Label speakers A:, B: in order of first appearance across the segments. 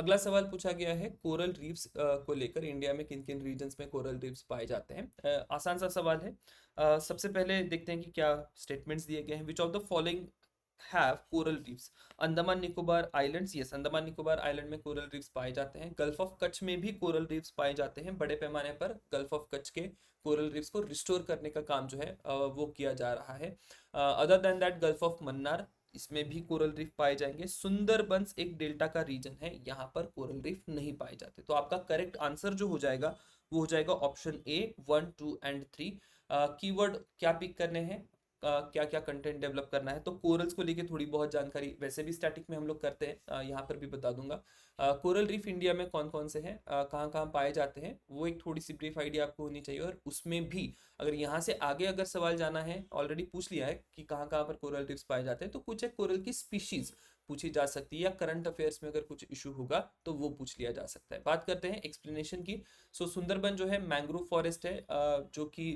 A: अगला सवाल पूछा गया है कोरल रीफ्स को लेकर, इंडिया में किन किन रीजन्स में कोरल रीफ्स पाए जाते हैं। आसान सा सवाल है। सबसे पहले देखते हैं कि क्या स्टेटमेंट्स दिए गए हैं। Which of the following have coral reefs? Andaman Nicobar islands, yes, Andaman Nicobar island में कोरल रीफ्स पाए जाते हैं। गल्फ ऑफ कच्छ में भी कोरल रीफ्स पाए जाते हैं। बड़े पैमाने पर गल्फ ऑफ कच्छ के कोरल रीफ्स को रिस्टोर करने का काम जो है वो किया जा रहा है। Other than that gulf of Mannar, इसमें भी कोरल रीफ पाए जाएंगे। सुंदरबंस एक डेल्टा का रीजन है, यहाँ पर कोरल रीफ नहीं पाए जाते। तो आपका करेक्ट आंसर जो हो जाएगा वो हो जाएगा ऑप्शन ए, 1, 2 एंड 3। कीवर्ड क्या पिक करने हैं, क्या क्या कंटेंट डेवलप करना है। तो कोरल्स को लेके थोड़ी बहुत जानकारी वैसे भी स्टैटिक में हम लोग करते हैं, यहाँ पर भी बता दूंगा। कोरल रीफ इंडिया में कौन कौन से हैं, कहाँ कहाँ पाए जाते हैं, वो एक थोड़ी सी ब्रीफ आइडिया आपको होनी चाहिए। और उसमें भी अगर यहाँ से आगे अगर सवाल जाना है, ऑलरेडी पूछ लिया है कि कहाँ कहाँ पर कोरल रीफ्स पाए जाते हैं, तो कुछ एक कोरल की स्पीशीज पूछी जा सकती है, या करंट अफेयर्स में अगर कुछ इशू होगा तो वो पूछ लिया जा सकता है। बात करते हैं एक्सप्लेनेशन की। सो सुंदरबन जो है मैंग्रोव फॉरेस्ट है, जो कि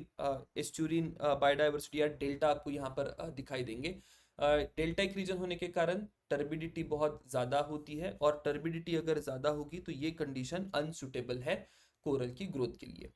A: एस्चुरिन बायोडाइवर्सिटी या डेल्टा आपको यहाँ पर दिखाई देंगे। डेल्टा एक रीजन होने के कारण टर्बिडिटी बहुत ज़्यादा होती है, और टर्बिडिटी अगर ज़्यादा होगी तो ये कंडीशन अनसुटेबल है कोरल की ग्रोथ के लिए।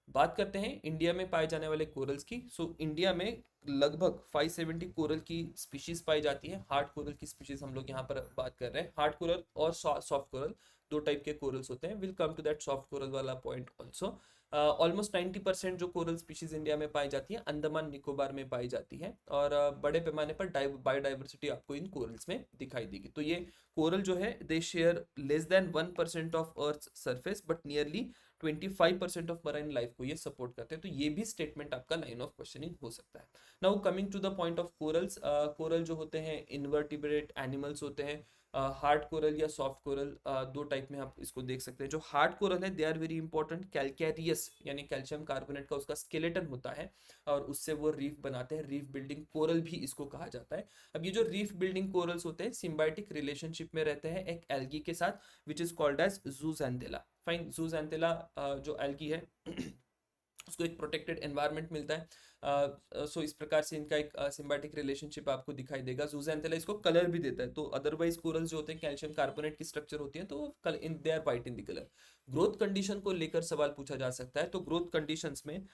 A: बात करते हैं इंडिया में पाए जाने वाले कोरल्स की। सो इंडिया में लगभग 570 कोरल की स्पीशीज पाई जाती है। हार्ड कोरल की स्पीशीज हम लोग यहाँ पर बात कर रहे हैं। हार्ड कोरल और सॉफ्ट कोरल, दो टाइप के कोरल्स होते हैं। Will come to that soft coral वाला पॉइंट ऑल्सो। ऑलमोस्ट 90% जो कोरल स्पीशीज इंडिया में पाई जाती है अंडमान निकोबार में पाई जाती है, और बड़े पैमाने पर बायोडाइवर्सिटी आपको इन कोरल्स में दिखाई देगी। तो ये कोरल जो है they share less than 1% of earth surface but nearly 25% of marine life को ये सपोर्ट करते हैं। तो ये भी स्टेटमेंट आपका लाइन ऑफ क्वेश्चनिंग हो सकता है। Now coming to the point of corals, coral जो होते हैं इनवर्टिब्रेट एनिमल्स होते हैं। हार्ड कोरल या सॉफ्ट कोरल, दो टाइप में आप इसको देख सकते हैं। जो हार्ड कोरल है दे आर वेरी इंपॉर्टेंट, कैलकैरियस यानी कैल्शियम कार्बोनेट का उसका स्केलेटन होता है, और उससे वो रीफ बनाते हैं। रीफ बिल्डिंग कोरल भी इसको कहा जाता है। अब ये जो रीफ बिल्डिंग कोरल्स होते हैं सिम्बायोटिक रिलेशनशिप में रहते हैं एक एल्गी के साथ, which is called as zooxanthellae. Fine, zooxanthellae जो एल्गी है उसको एक प्रोटेक्टेड एनवायरनमेंट मिलता है। सो इस प्रकार से इनका एक सिम्बायोटिक रिलेशनशिप आपको दिखाई देगा। जूजैंथेला इसको कलर भी देता है। तो अदरवाइज कोरल्स जो होते हैं कैल्शियम कार्बोनेट की स्ट्रक्चर होती है, तो in they are white in the colour. Growth condition को लेकर सवाल पूछा जा सकता है। तो ग्रोथ कंडीशंस में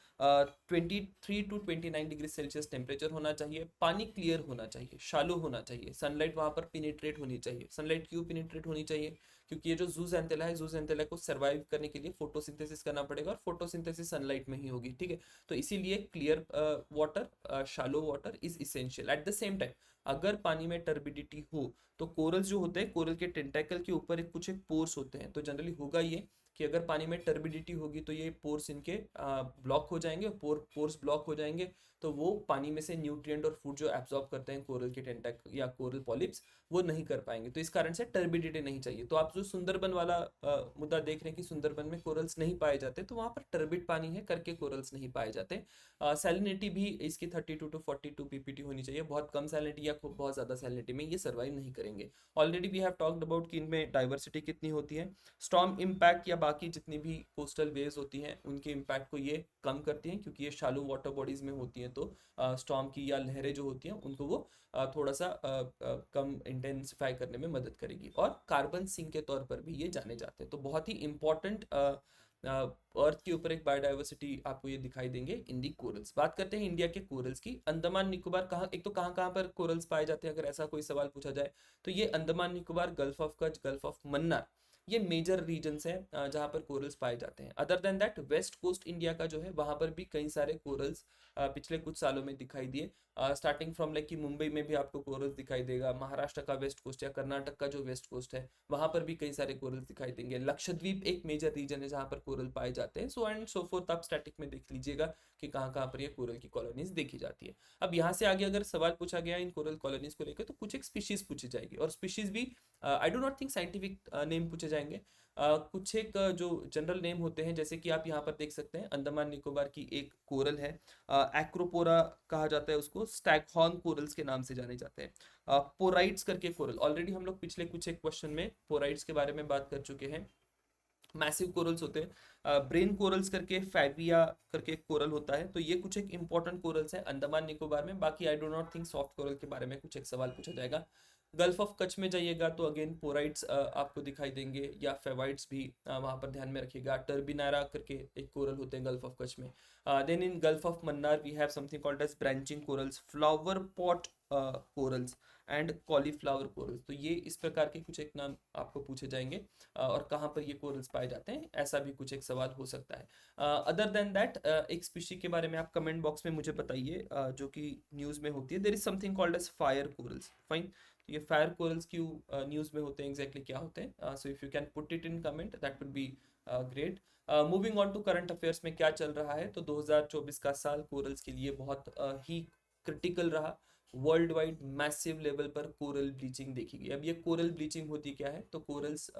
A: 23 to 29 डिग्री सेल्सियस टेम्परेचर होना चाहिए, पानी क्लियर होना चाहिए, शालो होना चाहिए, सनलाइट वहां पर पिनिट्रेट होनी चाहिए। सनलाइट क्यों पिनिट्रेट होनी चाहिए? क्योंकि ये जो जूजैंथेला है, जूजैंथेला को सर्वाइव करने के लिए फोटोसिंथेसिस करना पड़ेगा, और फोटोसिंथेसिस सनलाइट में ही होगी, ठीक है। तो इसीलिए clear water, शालो water is essential. At the same time अगर पानी में टर्बिडिटी हो तो कोरल्स जो होते हैं, कोरल के टेंटाकल के ऊपर कुछ एक पोर्स होते हैं। तो जनरली होगा ये कि अगर पानी में टर्बिडिटी होगी तो ये पोर्स इनके ब्लॉक हो जाएंगे। पोर्स ब्लॉक हो जाएंगे तो वो पानी में से न्यूट्रिएंट और फूड जो एब्जॉर्ब करते हैं कोरल के टेंटाक या कोरल पॉलिप्स, वो नहीं कर पाएंगे। तो इस कारण से टर्बिडिटी नहीं चाहिए। तो आप जो सुंदरबन वाला मुद्दा देख रहे हैं कि सुंदरबन में कोरल्स नहीं पाए जाते, तो वहां पर टर्बिड पानी है करके कोरल्स नहीं पाए जाते। सैलिनिटी भी इसकी 32 to 42 ppt होनी चाहिए। बहुत कम सैलिनिटी या खूब बहुत ज़्यादा सैलिनिटी में ये सर्वाइव नहीं करेंगे। Already we have talked about कि इनमें डाइवर्सिटी कितनी होती है। स्टॉर्म इम्पैक्ट या बाकी जितनी भी कोस्टल वेव्स होती हैं उनके इम्पैक्ट को ये कम करती हैं, क्योंकि ये शालो वाटर बॉडीज में होती हैं। तो स्टॉर्म की या लहरें जो होती हैं उनको वो थोड़ा सा कम इंटेंसिफाई करने में मदद करेगी। और कार्बन सिंक के तौर पर भी ये जाने जाते हैं। तो बहुत ही इंपॉर्टेंट अर्थ के ऊपर एक बायोडाइवर्सिटी आपको ये दिखाई देंगे इन दी कोरल्स। बात करते हैं इंडिया के कोरल्स की। अंडमान निकोबार कहाँ, एक तो कहाँ कहाँ पर कोरल्स पाए जाते हैं अगर ऐसा कोई सवाल पूछा जाए, तो ये Andaman Nicobar, gulf of Kutch, gulf of Mannar, ये मेजर रीजन्स हैं जहाँ पर कोरल्स पाए जाते हैं। Other than that west coast India का जो है वहाँ पर भी कई सारे कोरल्स पिछले कुछ सालों में दिखाई दिए। स्टार्टिंग फ्रॉम लाइक कि मुंबई में भी आपको कोरल्स दिखाई देगा। महाराष्ट्र का वेस्ट कोस्ट या कर्नाटक का जो वेस्ट कोस्ट है वहाँ पर भी कई सारे कोरल्स दिखाई देंगे। लक्षद्वीप एक मेजर रीजन है जहाँ पर कोरल पाए जाते हैं। सो एंड सो फोर्थ आप स्टैटिक में देख लीजिएगा कि कहाँ कहाँ पर ये कोरल की कॉलोनीज देखी जाती है। अब यहाँ से आगे अगर सवाल पूछा गया इन कोरल कॉलोनीज को लेकर, तो कुछ एक स्पीशीज पूछी जाएगी, और स्पीशीज भी I do not think scientific name पूछे जाएंगे। कुछ एक जो जनरल नेम होते हैं, जैसे कि आप यहाँ पर देख सकते हैं अंडमान निकोबार की एक कोरल है, एक्रोपोरा कहा जाता है उसको, स्टैगहॉर्न कोरल्स के नाम से जाने जाते हैं। पोराइट्स करके कोरल, ऑलरेडी हम लोग पिछले कुछ एक क्वेश्चन में पोराइट्स के बारे में बात कर चुके हैं। मैसिव कोरल्स होते हैं। ब्रेन कोरल्स करके, फैबिया करके एक कोरल होता है। तो ये कुछ एक इंपॉर्टेंट कोरल्स हैं अंडमान निकोबार में। बाकी I do not think soft coral के बारे में कुछ एक सवाल पूछा जाएगा। गल्फ ऑफ कच्छ में जाइएगा तो अगेन पोराइट्स आपको दिखाई देंगे, या फेवाइट्स भी वहाँ पर ध्यान में रखिएगा। टर्बिनारा करके एक कोरल होते हैं गल्फ ऑफ कच्छ में। Then in gulf of Mannar we have something called as branching corals, flower pot corals and cauliflower corals. तो ये इस प्रकार के कुछ एक नाम आपको पूछे जाएंगे, और कहाँ पर ये कोरल्स पाए जाते हैं, ऐसा भी कुछ एक सवाल हो सकता है। अदर देन दैट एक स्पीशी के बारे में आप कमेंट बॉक्स में मुझे बताइए, जो कि न्यूज़ में होती है। There is something called as fire corals, fine. तो ये फायर कोरल्स क्यों न्यूज़ में होते हैं, एग्जैक्टली क्या होते हैं? So if you can put it in comment that would be great. Moving on to current affairs में क्या चल रहा है, तो 2024 का साल कोरल्स के लिए बहुत ही क्रिटिकल रहा। वर्ल्ड वाइड मैसिव लेवल पर कोरल ब्लीचिंग देखी गई। अब ये कोरल ब्लीचिंग होती क्या है, तो कोरल्स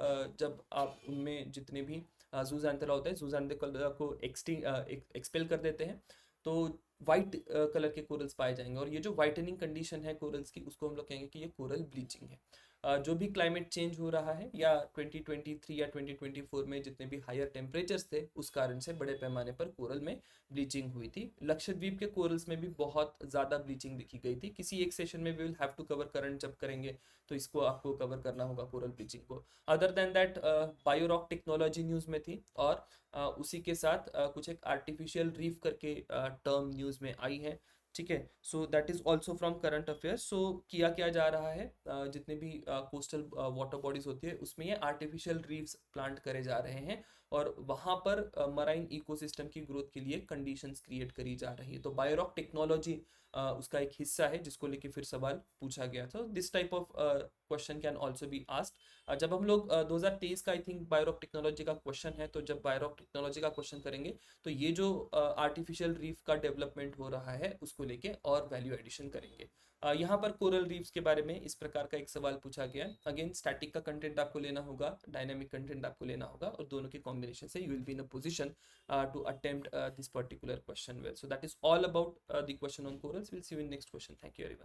A: जब आप उनमें जितने भी जूजान्थेला होता है, जूजान्थेला को एक्सपेल कर देते हैं, तो वाइट कलर के कोरल्स पाए जाएंगे। और ये जो वाइटनिंग कंडीशन है कोरल्स की, उसको हम लोग कहेंगे कि ये कोरल ब्लीचिंग है। जो भी क्लाइमेट चेंज हो रहा है, या 2023 या 2024 में जितने भी हायर टेम्परेचर्स थे, उस कारण से बड़े पैमाने पर कोरल में ब्लीचिंग हुई थी। लक्षद्वीप के कोरल्स में भी बहुत ज़्यादा ब्लीचिंग दिखी गई थी। किसी एक सेशन में we will have to cover, current जब करेंगे तो इसको आपको कवर करना होगा कोरल ब्लीचिंग को। Other than that biorock technology news में थी, और उसी के साथ कुछ एक आर्टिफिशियल रीफ करके टर्म न्यूज़ में आई है। ठीक है, so that is also from current affairs. So किया क्या जा रहा है, जितने भी कोस्टल वाटर बॉडीज होती है उसमें ये आर्टिफिशियल रीफ्स प्लांट करे जा रहे हैं, और वहाँ पर मराइन इकोसिस्टम की ग्रोथ के लिए कंडीशंस क्रिएट करी जा रही है। तो बायोरॉक टेक्नोलॉजी उसका एक हिस्सा है, जिसको लेके फिर सवाल पूछा गया था। This type of question can also be asked. जब हम लोग 2023 का आई थिंक बायोरॉक टेक्नोलॉजी का क्वेश्चन है, तो जब बायोरॉक टेक्नोलॉजी का क्वेश्चन करेंगे तो ये जो आर्टिफिशियल रीफ का डेवलपमेंट हो रहा है उसको लेके और वैल्यू एडिशन करेंगे। यहाँ पर कोरल रीफ्स के बारे में इस प्रकार का एक सवाल पूछा गया है। अगेन स्टैटिक का कंटेंट आपको लेना होगा, डायनामिक कंटेंट आपको लेना होगा, और दोनों के कॉम्बिनेशन से you will be in a position to attempt this particular question well. So that is all about the question on corals. We'll see you in next question. Thank you everyone.